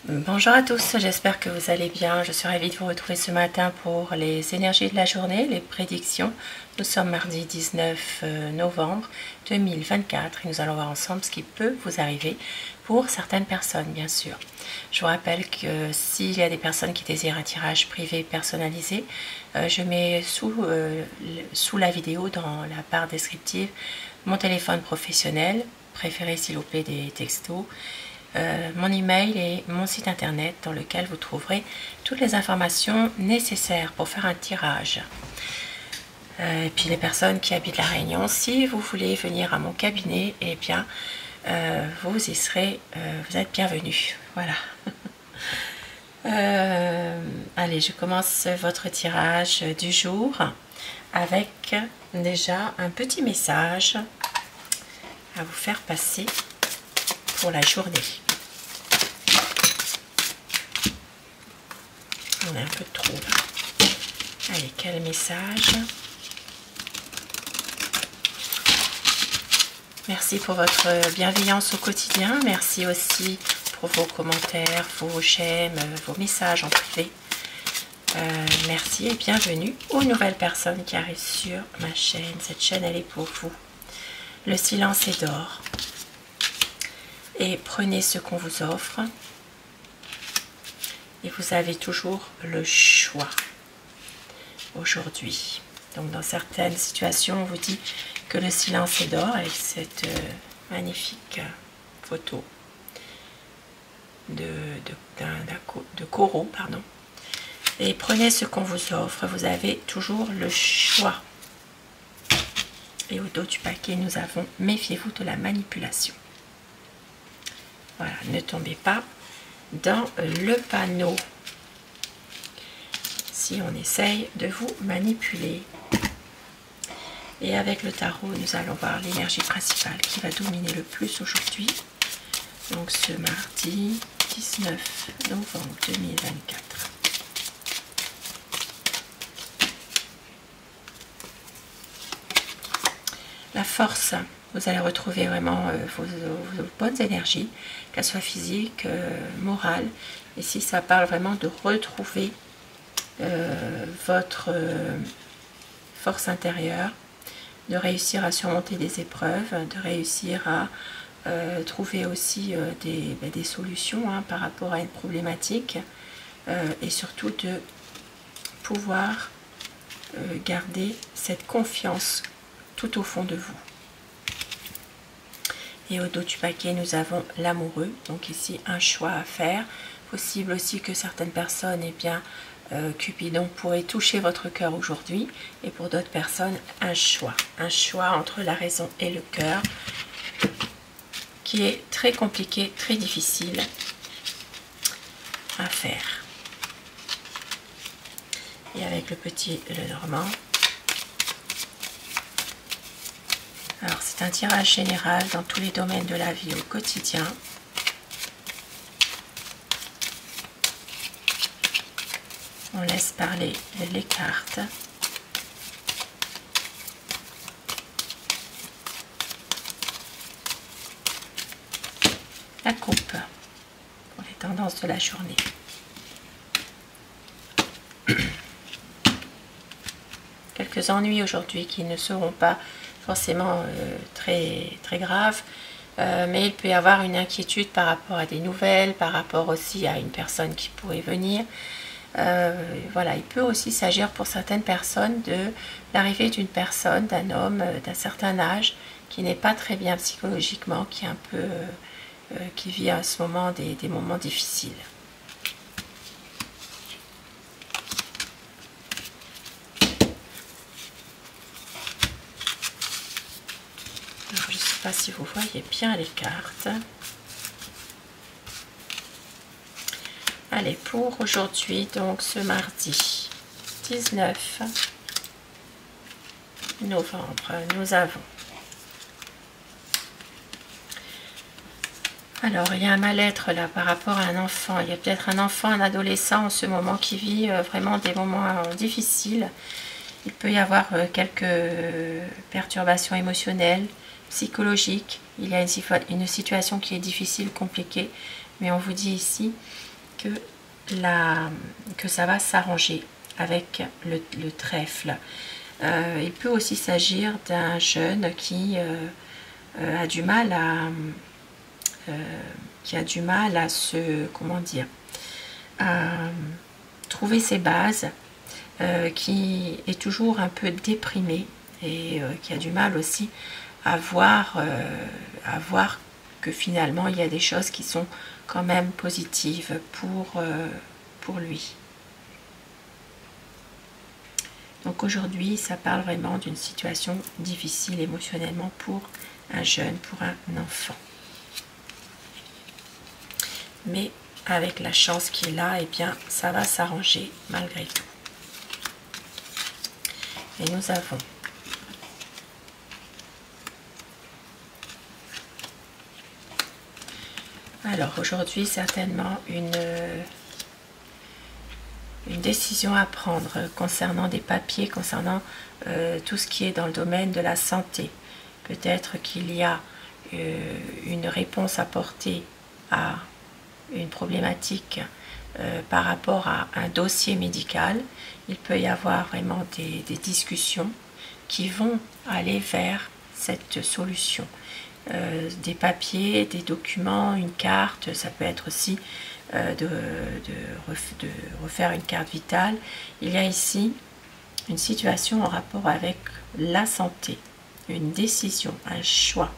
Bonjour à tous, j'espère que vous allez bien. Je suis ravie de vous retrouver ce matin pour les énergies de la journée, les prédictions. Nous sommes mardi 19 novembre 2024 et nous allons voir ensemble ce qui peut vous arriver pour certaines personnes, bien sûr. Je vous rappelle que s'il y a des personnes qui désirent un tirage privé personnalisé, je mets sous la vidéo, dans la barre descriptive, mon téléphone professionnel, préférez s'il vous plaît des textos, mon email et mon site internet dans lequel vous trouverez toutes les informations nécessaires pour faire un tirage. Et puis les personnes qui habitent la Réunion, si vous voulez venir à mon cabinet, eh bien vous y serez, vous êtes bienvenus. Voilà. Allez, je commence votre tirage du jour avec déjà un petit message à vous faire passer pour la journée. On a un peu trop là. Allez, quel message? Merci pour votre bienveillance au quotidien. Merci aussi pour vos commentaires, vos j'aime, vos messages en privé. Merci et bienvenue aux nouvelles personnes qui arrivent sur ma chaîne. Cette chaîne, elle est pour vous. Le silence est d'or. Et prenez ce qu'on vous offre. Et vous avez toujours le choix aujourd'hui. Donc dans certaines situations, on vous dit que le silence est d'or avec cette magnifique photo de coraux, pardon. Et prenez ce qu'on vous offre, vous avez toujours le choix. Et au dos du paquet, nous avons méfiez-vous de la manipulation. Voilà, ne tombez pas dans le panneau si on essaye de vous manipuler. Et avec le tarot, nous allons voir l'énergie principale qui va dominer le plus aujourd'hui. Donc ce mardi 19 novembre 2024. La force, vous allez retrouver vraiment vos bonnes énergies, qu'elles soient physiques, morales. Ici, ça parle vraiment de retrouver votre force intérieure, de réussir à surmonter des épreuves, de réussir à trouver aussi des solutions par rapport à une problématique et surtout de pouvoir garder cette confiance tout au fond de vous. Et au dos du paquet, nous avons l'amoureux. Donc ici, un choix à faire. Possible aussi que certaines personnes, eh bien, Cupidon pourrait toucher votre cœur aujourd'hui. Et pour d'autres personnes, un choix. Un choix entre la raison et le cœur qui est très compliqué, très difficile à faire. Et avec le petit Lenormand. Alors, c'est un tirage général dans tous les domaines de la vie au quotidien. On laisse parler les cartes. La coupe pour les tendances de la journée. Quelques ennuis aujourd'hui qui ne seront pas forcément très grave, mais il peut y avoir une inquiétude par rapport à des nouvelles, par rapport aussi à une personne qui pourrait venir. Voilà, il peut aussi s'agir pour certaines personnes de l'arrivée d'une personne, d'un homme d'un certain âge qui n'est pas très bien psychologiquement, qui est un peu qui vit à ce moment des moments difficiles. Je ne sais pas si vous voyez bien les cartes. Allez, pour aujourd'hui, donc ce mardi 19 novembre, nous avons... Alors, il y a un mal-être là par rapport à un enfant. Il y a peut-être un enfant, un adolescent en ce moment qui vit vraiment des moments difficiles. Il peut y avoir quelques perturbations émotionnelles, psychologiques. Il y a une situation qui est difficile, compliquée, mais on vous dit ici que, que ça va s'arranger avec le trèfle. Il peut aussi s'agir d'un jeune qui a du mal à se, comment dire, à trouver ses bases, qui est toujours un peu déprimé et qui a du mal aussi à voir que finalement il y a des choses qui sont quand même positives pour lui. Donc aujourd'hui, ça parle vraiment d'une situation difficile émotionnellement pour un jeune, pour un enfant. Mais avec la chance qu'il a, eh bien, ça va s'arranger malgré tout. Et nous avons alors aujourd'hui certainement une décision à prendre concernant des papiers, concernant tout ce qui est dans le domaine de la santé. Peut-être qu'il y a une réponse à apporter à une problématique par rapport à un dossier médical. Il peut y avoir vraiment des discussions qui vont aller vers cette solution. Des papiers, des documents, une carte, ça peut être aussi de refaire une carte vitale. Il y a ici une situation en rapport avec la santé, une décision, un choix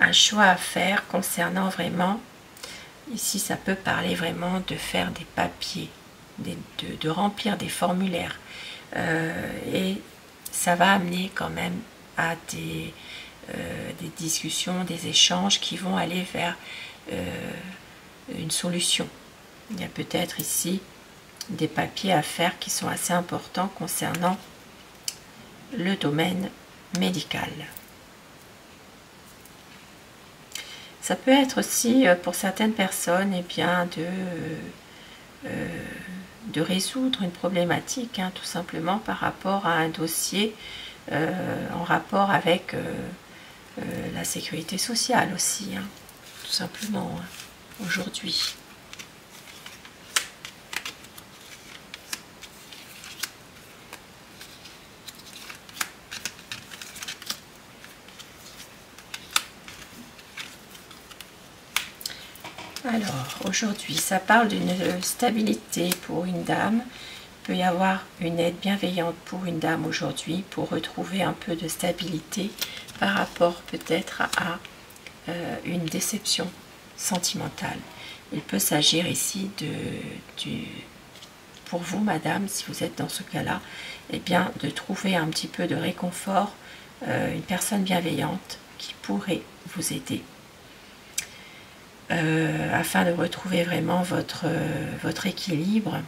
à faire concernant vraiment, ici ça peut parler vraiment de faire des papiers, de remplir des formulaires, et ça va amener quand même à des discussions, des échanges qui vont aller vers une solution. Il y a peut-être ici des papiers à faire qui sont assez importants concernant le domaine médical. Ça peut être aussi pour certaines personnes eh bien, de résoudre une problématique, tout simplement par rapport à un dossier en rapport avec la sécurité sociale aussi, tout simplement, aujourd'hui. Alors, aujourd'hui, ça parle d'une stabilité pour une dame. Il peut y avoir une aide bienveillante pour une dame aujourd'hui pour retrouver un peu de stabilité par rapport peut-être à une déception sentimentale. Il peut s'agir ici pour vous, madame, si vous êtes dans ce cas-là, eh bien, de trouver un petit peu de réconfort, une personne bienveillante qui pourrait vous aider. Afin de retrouver vraiment votre équilibre,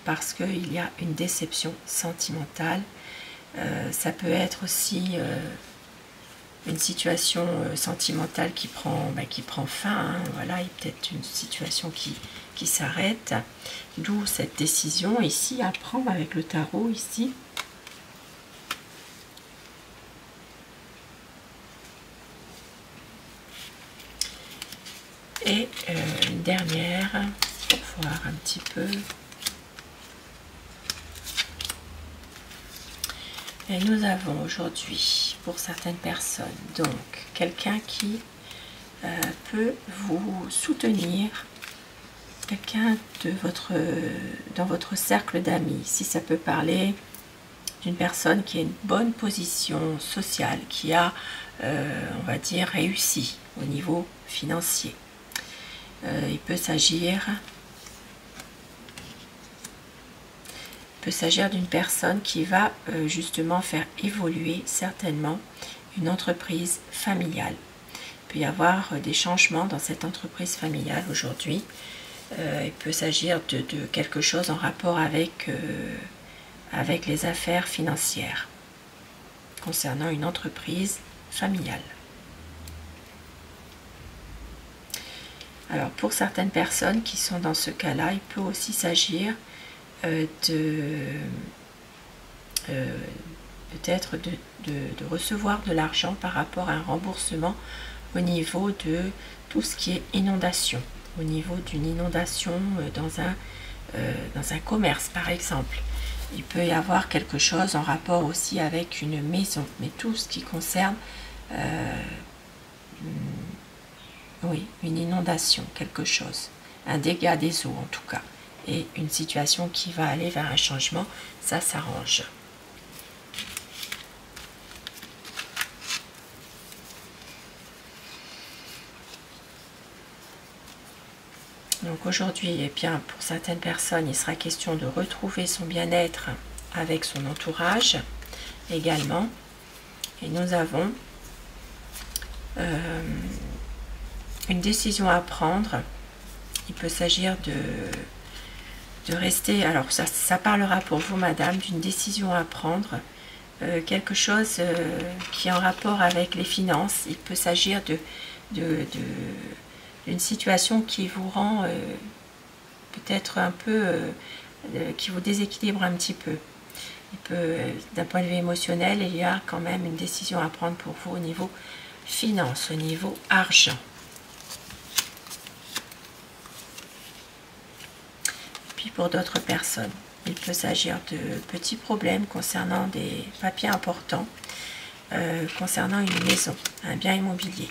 parce qu'il y a une déception sentimentale. Ça peut être aussi une situation sentimentale qui prend fin, voilà, et peut-être une situation qui s'arrête, d'où cette décision ici à prendre avec le tarot ici. Et une dernière, pour voir un petit peu. Et nous avons aujourd'hui, pour certaines personnes, donc quelqu'un qui peut vous soutenir, quelqu'un dans votre cercle d'amis. Si ça peut parler d'une personne qui a une bonne position sociale, qui a, on va dire, réussi au niveau financier. Il peut s'agir d'une personne qui va justement faire évoluer certainement une entreprise familiale. Il peut y avoir des changements dans cette entreprise familiale aujourd'hui. Il peut s'agir de quelque chose en rapport avec les affaires financières concernant une entreprise familiale. Alors pour certaines personnes qui sont dans ce cas-là, il peut aussi s'agir peut-être de recevoir de l'argent par rapport à un remboursement au niveau de tout ce qui est inondation. au niveau d'une inondation dans un commerce par exemple. Il peut y avoir quelque chose en rapport aussi avec une maison, mais tout ce qui concerne oui, une inondation, quelque chose, un dégât des eaux en tout cas, et une situation qui va aller vers un changement, ça s'arrange. Donc aujourd'hui, eh bien, pour certaines personnes, il sera question de retrouver son bien-être avec son entourage également. Et nous avons une décision à prendre. Il peut s'agir de rester, alors ça parlera pour vous madame, d'une décision à prendre, quelque chose qui est en rapport avec les finances. Il peut s'agir d'une situation qui vous rend peut-être un peu, qui vous déséquilibre un petit peu. Il peut, d'un point de vue émotionnel, il y a quand même une décision à prendre pour vous au niveau finance, au niveau argent. Puis pour d'autres personnes, il peut s'agir de petits problèmes concernant des papiers importants, concernant une maison, un bien immobilier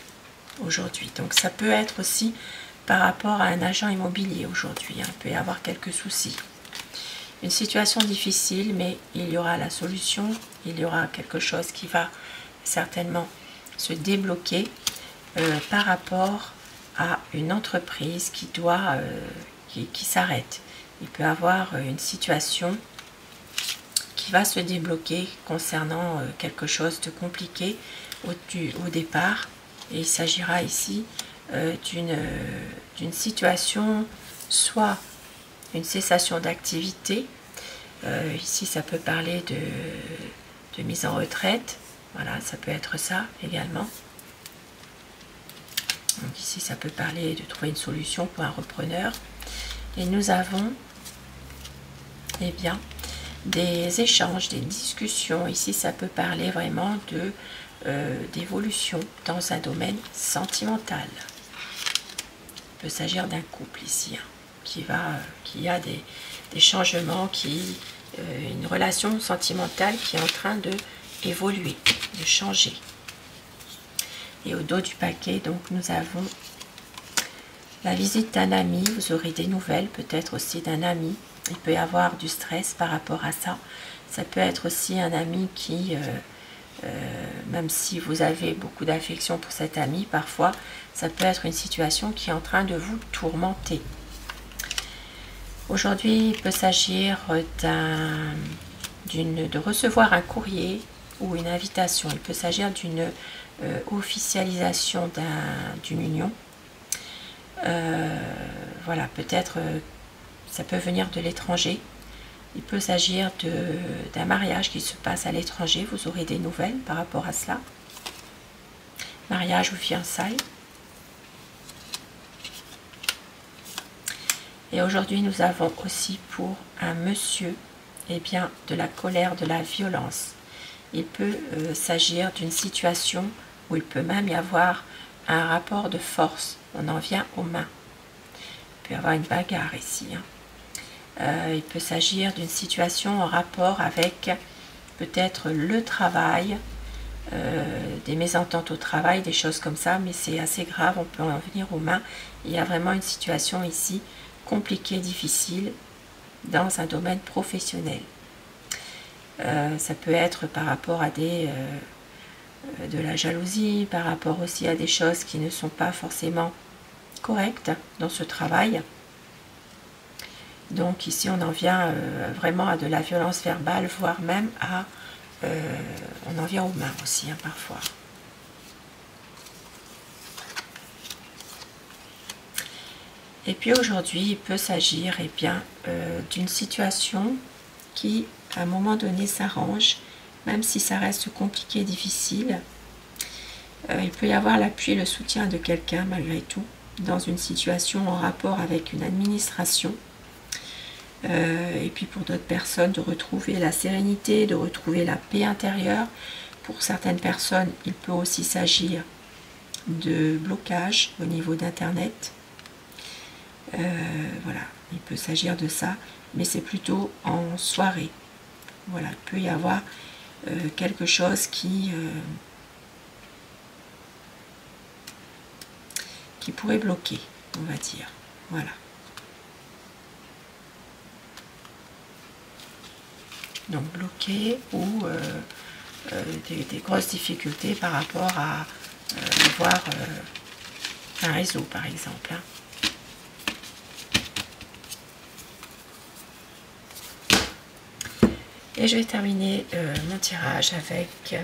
aujourd'hui. Donc ça peut être aussi par rapport à un agent immobilier aujourd'hui. Il peut y avoir quelques soucis. Une situation difficile, mais il y aura la solution, il y aura quelque chose qui va certainement se débloquer par rapport à une entreprise qui doit, qui s'arrête. Il peut y avoir une situation qui va se débloquer concernant quelque chose de compliqué au départ. Et il s'agira ici d'une situation, soit une cessation d'activité. Ici, ça peut parler de mise en retraite. Voilà, ça peut être ça également. Donc ici, ça peut parler de trouver une solution pour un repreneur. Et nous avons, eh bien, des échanges, des discussions. Ici, ça peut parler vraiment d'évolution dans un domaine sentimental. Il peut s'agir d'un couple ici, qui a des changements, une relation sentimentale qui est en train de évoluer, de changer. Et au dos du paquet, donc nous avons la visite d'un ami. Vous aurez des nouvelles, peut-être aussi d'un ami. Il peut y avoir du stress par rapport à ça. Ça peut être aussi un ami qui, même si vous avez beaucoup d'affection pour cet ami, parfois, ça peut être une situation qui est en train de vous tourmenter. Aujourd'hui, il peut s'agir de recevoir un courrier ou une invitation. Il peut s'agir d'une officialisation d'une union. Voilà, peut-être ça peut venir de l'étranger. Il peut s'agir d'un mariage qui se passe à l'étranger. Vous aurez des nouvelles par rapport à cela. Mariage ou fiançailles. Et aujourd'hui, nous avons aussi pour un monsieur, eh bien, de la colère, de la violence. Il peut s'agir d'une situation où il peut même y avoir un rapport de force. On en vient aux mains. Il peut y avoir une bagarre ici. Il peut s'agir d'une situation en rapport avec peut-être le travail, des mésententes au travail, des choses comme ça, mais c'est assez grave, on peut en venir aux mains. Il y a vraiment une situation ici compliquée, difficile, dans un domaine professionnel. Ça peut être par rapport à de la jalousie, par rapport aussi à des choses qui ne sont pas forcément correctes dans ce travail. Donc ici on en vient vraiment à de la violence verbale, voire même à on en vient aux mains aussi parfois. Et puis aujourd'hui il peut s'agir d'une situation qui à un moment donné s'arrange, même si ça reste compliqué et difficile. Il peut y avoir l'appui et le soutien de quelqu'un malgré tout dans une situation en rapport avec une administration. Et puis pour d'autres personnes, de retrouver la sérénité, de retrouver la paix intérieure. Pour certaines personnes, il peut aussi s'agir de blocage au niveau d'Internet. Voilà, il peut s'agir de ça, mais c'est plutôt en soirée. Voilà, il peut y avoir quelque chose qui pourrait bloquer, on va dire. Voilà. Donc bloqué ou des grosses difficultés par rapport à avoir un réseau, par exemple. Hein. Et je vais terminer mon tirage avec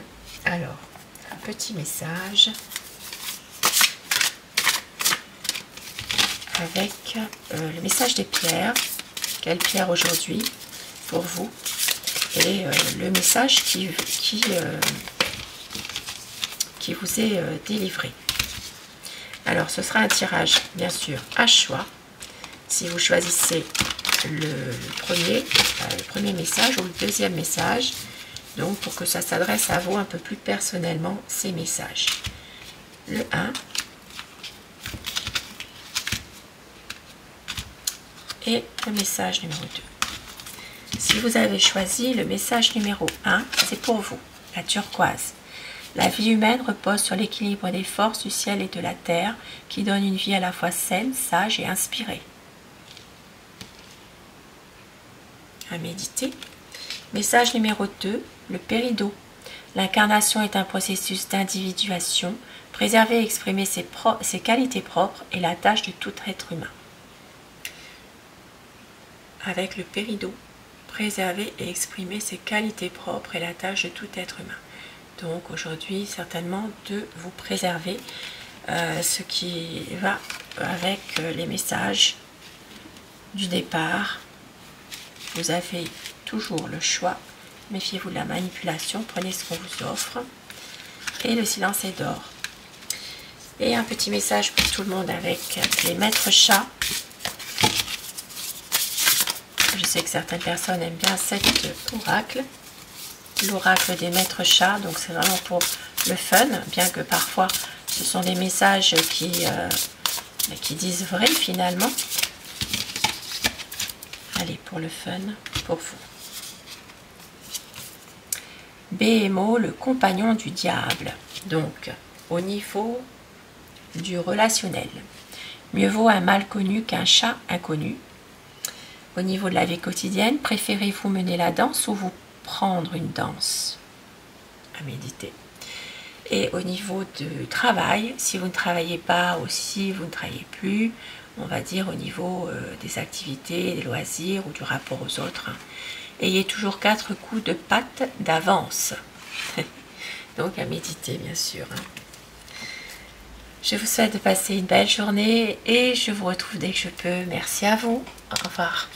alors un petit message avec le message des pierres. Quelle pierre aujourd'hui pour vous? Et le message qui vous est délivré. Alors ce sera un tirage bien sûr à choix. Si vous choisissez le premier message ou le deuxième message, donc pour que ça s'adresse à vous un peu plus personnellement, ces messages. Le 1 et le message numéro 2. Si vous avez choisi le message numéro 1, c'est pour vous, la turquoise. La vie humaine repose sur l'équilibre des forces du ciel et de la terre qui donne une vie à la fois saine, sage et inspirée. À méditer. Message numéro 2, le péridot. L'incarnation est un processus d'individuation. Préserver et exprimer ses qualités propres est la tâche de tout être humain. Avec le péridot, préserver et exprimer ses qualités propres est la tâche de tout être humain. Donc aujourd'hui, certainement de vous préserver, ce qui va avec les messages du départ. Vous avez toujours le choix. Méfiez-vous de la manipulation, prenez ce qu'on vous offre. Et le silence est d'or. Et un petit message pour tout le monde avec les maîtres chats. Je sais que certaines personnes aiment bien cet oracle. L'oracle des maîtres chats, donc c'est vraiment pour le fun, bien que parfois ce sont des messages qui disent vrai finalement. Allez, pour le fun, pour vous. BMO, le compagnon du diable. Donc, au niveau du relationnel, mieux vaut un mal connu qu'un chat inconnu. Au niveau de la vie quotidienne, préférez-vous mener la danse ou vous prendre une danse? À méditer. Et au niveau du travail, si vous ne travaillez pas ou si vous ne travaillez plus, on va dire au niveau des activités, des loisirs ou du rapport aux autres, hein, ayez toujours 4 coups de patte d'avance. Donc à méditer bien sûr. Hein. Je vous souhaite de passer une belle journée et je vous retrouve dès que je peux. Merci à vous. Au revoir.